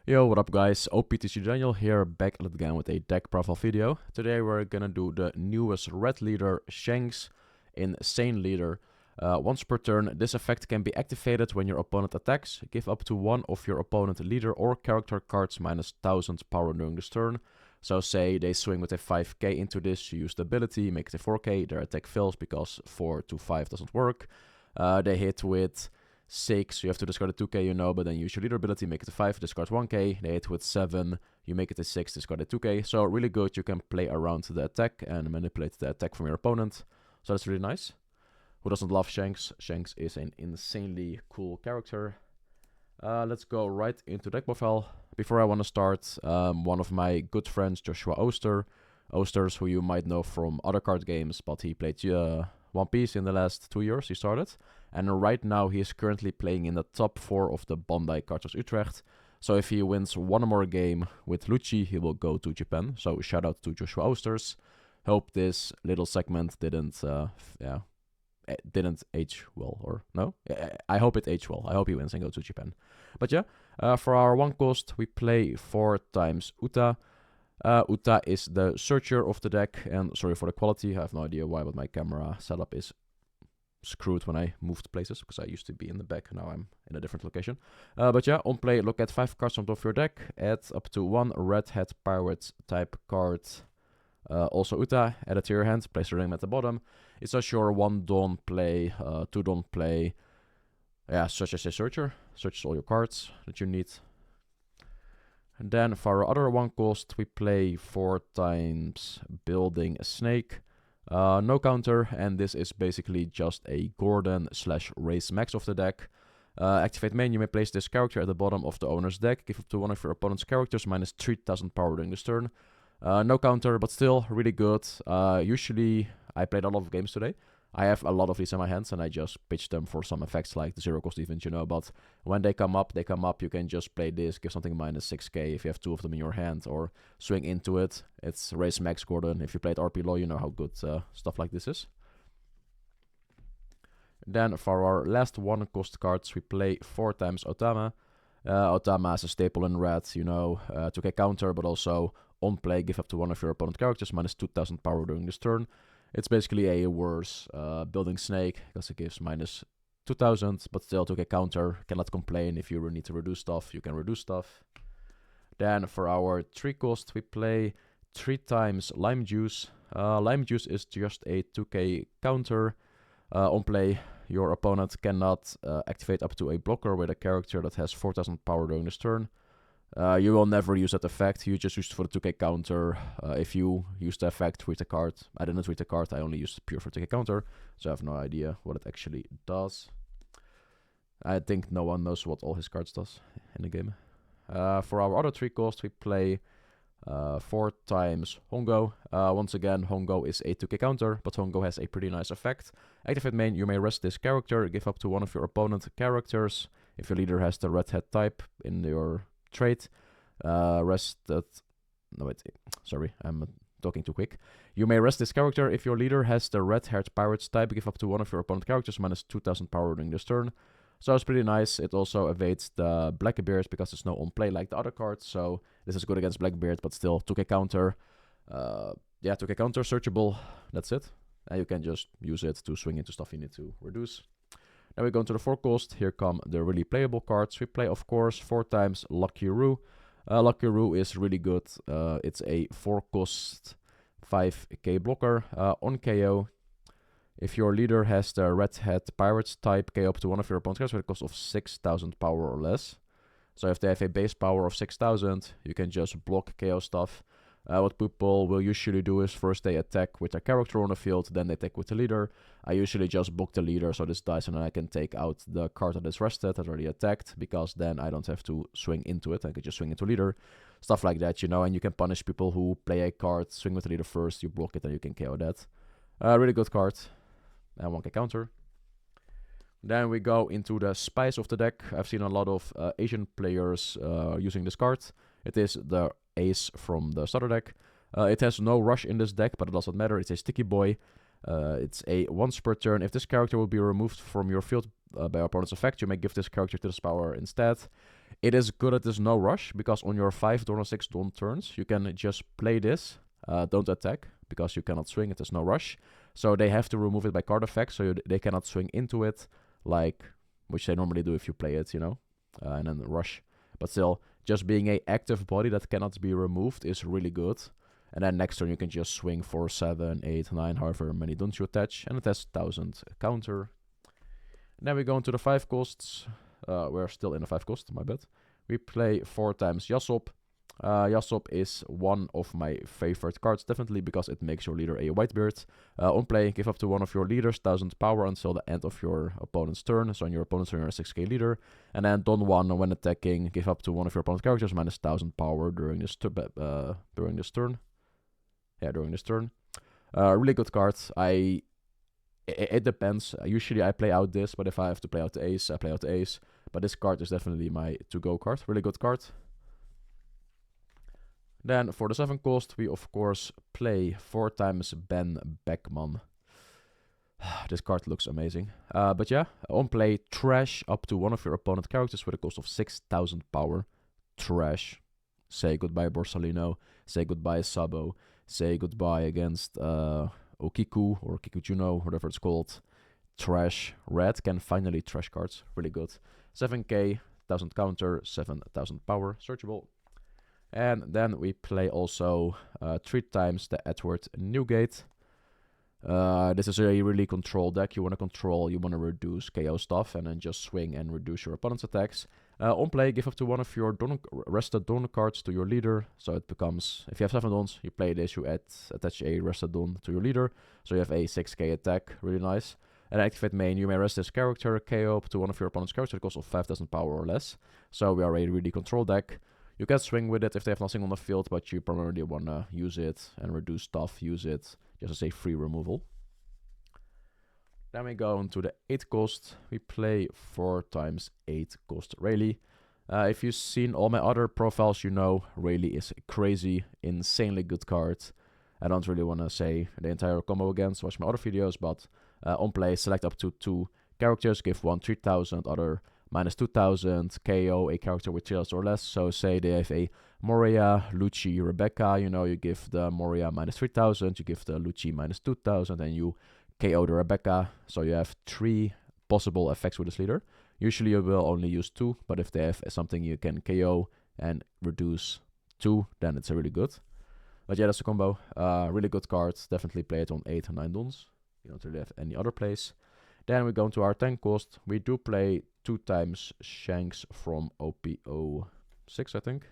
Yo, what up guys, OPTCG Daniel here, back at it again with a deck profile video. Today we're gonna do the newest red leader, Shanks, Insane Leader. Once per turn, this effect can be activated when your opponent attacks. Give up to one of your opponent leader or character cards minus 1000 power during this turn. So say they swing with a 5k into this, you use the ability, make it a 4k, their attack fails because 4 to 5 doesn't work. They hit with 6, you have to discard a 2k, you know, but then use your leader ability, make it a 5, discard 1k. They hit with 7, you make it a 6, discard a 2k. So really good, you can play around the attack and manipulate the attack from your opponent. So that's really nice. Who doesn't love Shanks? Shanks is an insanely cool character. Let's go right into deck profile. Before I want to start, one of my good friends, Joshua Oosters, who you might know from other card games, but he played One Piece in the last 2 years, he started. And right now he is currently playing in the top 4 of the Bandai Carters Utrecht. So if he wins one more game with Lucci, he will go to Japan. So shout out to Joshua Oosters. Hope this little segment didn't age well, or no? I hope it aged well. I hope he wins and goes to Japan. But yeah, for our 1 cost, we play 4 times Uta. Uta is the searcher of the deck, and sorry for the quality, I have no idea why, but my camera setup is screwed when I moved places, because I used to be in the back, now I'm in a different location. But yeah, on play, look at 5 cards on top of your deck, add up to 1 Red Hat Pirate type card, also Uta, add it to your hand, place your name at the bottom. It's just your 1 Dawn play, 2 Dawn play, yeah, such as a searcher, searches all your cards that you need. And then for our other 1 cost, we play 4 times Building a Snake. No counter, and this is basically just a Gordon / raise max of the deck. Activate main, you may place this character at the bottom of the owner's deck. Give up to one of your opponent's characters minus 3000 power during this turn. No counter, but still really good. Usually, I played a lot of games today. I have a lot of these in my hands, and I just pitch them for some effects like the 0 cost events, you know. But when they come up, you can just play this, give something minus 6k if you have 2 of them in your hand, or swing into it. It's raise max Gordon. If you played RP Law, you know how good stuff like this is. Then for our last 1 cost cards, we play 4 times Otama. Otama is a staple in red, you know, to get counter, but also on play, give up to one of your opponent characters minus 2000 power during this turn. It's basically a worse Building Snake, because it gives minus 2000, but still to get counter, cannot complain. If you really need to reduce stuff, you can reduce stuff. Then for our 3 cost, we play 3 times Lime Juice. Lime Juice is just a 2k counter. On play, your opponent cannot activate up to a blocker with a character that has 4000 power during this turn. You will never use that effect, you just use it for the 2k counter. If you use the effect, read the card. I didn't read the card, I only used it pure for 2k counter, so I have no idea what it actually does. I think no one knows what all his cards does in the game. For our other 3 cost, we play 4 times Hongo. Once again, Hongo is a 2k counter, but Hongo has a pretty nice effect. Activate main, you may rest this character, give up to one of your opponent characters. If your leader has the Red Hat type in your trait, rest that. No, wait, sorry, I'm talking too quick. You may rest this character if your leader has the Red Haired Pirates type. Give up to one of your opponent characters minus 2000 power during this turn. So it's pretty nice. It also evades the Blackbeard because there's no on play like the other cards. So this is good against Blackbeard, but still 2k counter. Yeah, 2k counter, searchable. That's it. And you can just use it to swing into stuff you need to reduce. Now we go into the 4 cost. Here come the really playable cards. We play, of course, 4 times Lucky Roo. Lucky Roo is really good. It's a 4 cost 5k blocker. On KO, if your leader has the Red Hat Pirates type, KO up to one of your opponent's cards with a cost of 6000 power or less. So if they have a base power of 6000, you can just block KO stuff. What people will usually do is first they attack with a character on the field, then they attack with the leader. I usually just block the leader, so this dies, and then I can take out the card that is rested, that already attacked, because then I don't have to swing into it. I can just swing into leader. Stuff like that, you know, and you can punish people who play a card, swing with the leader first, you block it, and you can KO that. Really good card. And 1k counter. Then we go into the spice of the deck. I've seen a lot of Asian players using this card. It is the ace from the starter deck. It has no rush in this deck, but it doesn't matter. It's a sticky boy. It's a once per turn. If this character will be removed from your field by your opponent's effect, you may give this character to this power instead. It is good that there's no rush, because on your 5 Dawn or 6 Dawn turns, you can just play this, don't attack, because you cannot swing it, there's no rush. So they have to remove it by card effect, so they cannot swing into it, like, which they normally do if you play it, you know, and then rush. But still, just being a active body that cannot be removed is really good. And then next turn you can just swing for 7, 8, 9, however many dons you attach, and it has 1000 counter. Then we go into the 5 costs. We're still in the 5 cost, my bad. We play 4 times Yasop. Yasop is one of my favorite cards, definitely, because it makes your leader a Whitebeard. On play, give up to one of your leaders 1000 power until the end of your opponent's turn. So on your opponent's turn, you're a 6k leader. And then Don 1, when attacking, give up to one of your opponent's characters minus 1000 power during this turn. Yeah, during this turn. Really good card. It depends. Usually I play out this, but if I have to play out the ace, I play out the ace. But this card is definitely my to-go card. Really good card. Then for the 7 cost, we of course play 4 times Ben Beckman. This card looks amazing. But yeah, on play, trash up to one of your opponent characters with a cost of 6000 power. Trash. Say goodbye Borsalino. Say goodbye Sabo. Say goodbye against Okiku or Kikuchuno, whatever it's called. Trash. Red can finally trash cards. Really good. 7k, 1000 counter, 7000 power. Searchable. And then we play also 3 times the Edward Newgate. This is a really control deck. You want to control, you want to reduce KO stuff, and then just swing and reduce your opponent's attacks. On play, give up to one of your rested Dawn cards to your leader. So it becomes, if you have 7 Dawns, you play this, you attach a rested Dawn to your leader. So you have a 6k attack, really nice. And activate main, you may rest this character, KO up to one of your opponent's characters at a cost of 5000 power or less. So we are a really control deck. You can swing with it if they have nothing on the field, but you primarily want to use it and reduce stuff, use it just as a free removal. Then we go into the 8 cost. We play 4 times 8 cost Rayleigh. If you've seen all my other profiles, you know Rayleigh is a crazy, insanely good card. I don't really want to say the entire combo again, so watch my other videos, but on play, select up to 2 characters, give one 3000, other minus 2000, KO a character with 3000 or less. So say they have a Moria, Lucci, Rebecca, you know, you give the Moria minus 3000, you give the Lucci minus 2000, and you KO the Rebecca. So you have 3 possible effects with this leader. Usually you will only use 2, but if they have something you can KO and reduce 2, then it's really good. But yeah, that's the combo. Really good card. Definitely play it on 8 and 9 dons. You don't really have any other plays. Then we go into our 10 cost. We do play 2 times Shanks from OP06, I think.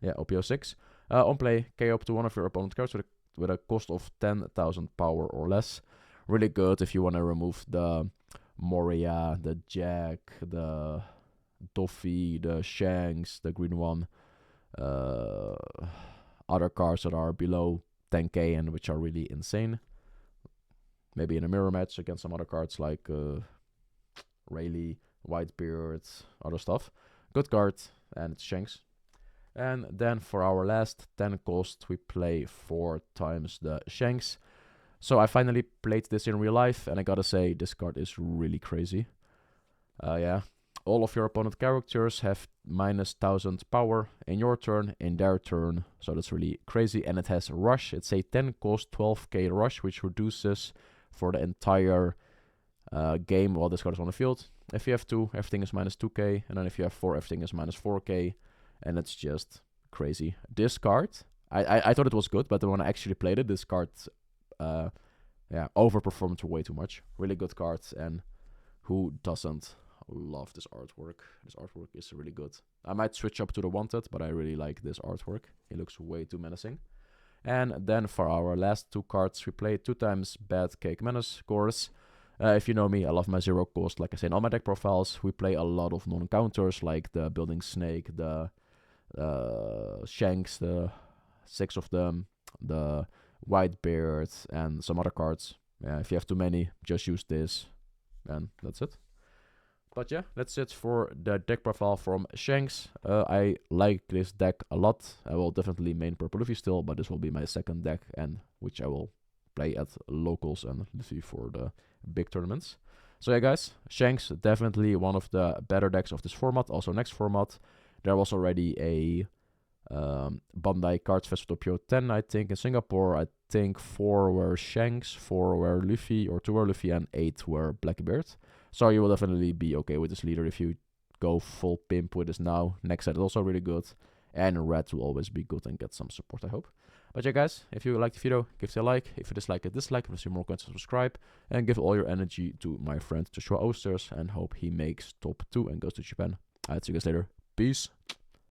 Yeah, OP06. On play, KO up to one of your opponent cards with a cost of 10,000 power or less. Really good if you want to remove the Moria, the Jack, the Doffy, the Shanks, the green one. Other cards that are below 10k and which are really insane. Maybe in a mirror match against some other cards like Rayleigh, Whitebeard, other stuff. Good card, and it's Shanks. And then for our last 10 cost, we play 4 times the Shanks. So I finally played this in real life, and I gotta say, this card is really crazy. Yeah, all of your opponent characters have minus 1000 power in your turn, in their turn. So that's really crazy, and it has rush. It's a 10 cost 12k rush, which reduces for the entire game while this card is on the field. If you have 2, everything is minus 2k, and then if you have 4, everything is minus 4k, and it's just crazy. This card, I thought it was good, but when I actually played it, this card, yeah, overperformed way too much. Really good card, and who doesn't love this artwork? This artwork is really good. I might switch up to the Wanted, but I really like this artwork. It looks way too menacing. And then for our last 2 cards, we play 2 times Bad Cake Menace course. If you know me, I love my 0 cost. Like I say in all my deck profiles, we play a lot of non-counters like the Building Snake, the Shanks, the 6 of them, the Whitebeard, and some other cards. Yeah, if you have too many, just use this, and that's it. But yeah, that's it for the deck profile from Shanks. I like this deck a lot. I will definitely main Purple Luffy still, but this will be my second deck, and which I will play at locals and Luffy for the big tournaments. So yeah, guys, Shanks definitely one of the better decks of this format. Also, next format, there was already a Bandai Cards Fest with OPO10, I think, in Singapore. I think 4 were Shanks, 4 were Luffy, or 2 were Luffy, and 8 were Blackbeard. So you will definitely be okay with this leader if you go full pimp with this now. Next set is also really good. And red will always be good and get some support, I hope. But yeah, guys, if you liked the video, give it a like. If you dislike it, dislike. If you see more content, subscribe. And give all your energy to my friend Joshua Oosters. And hope he makes top 2 and goes to Japan. I'll see you guys later. Peace.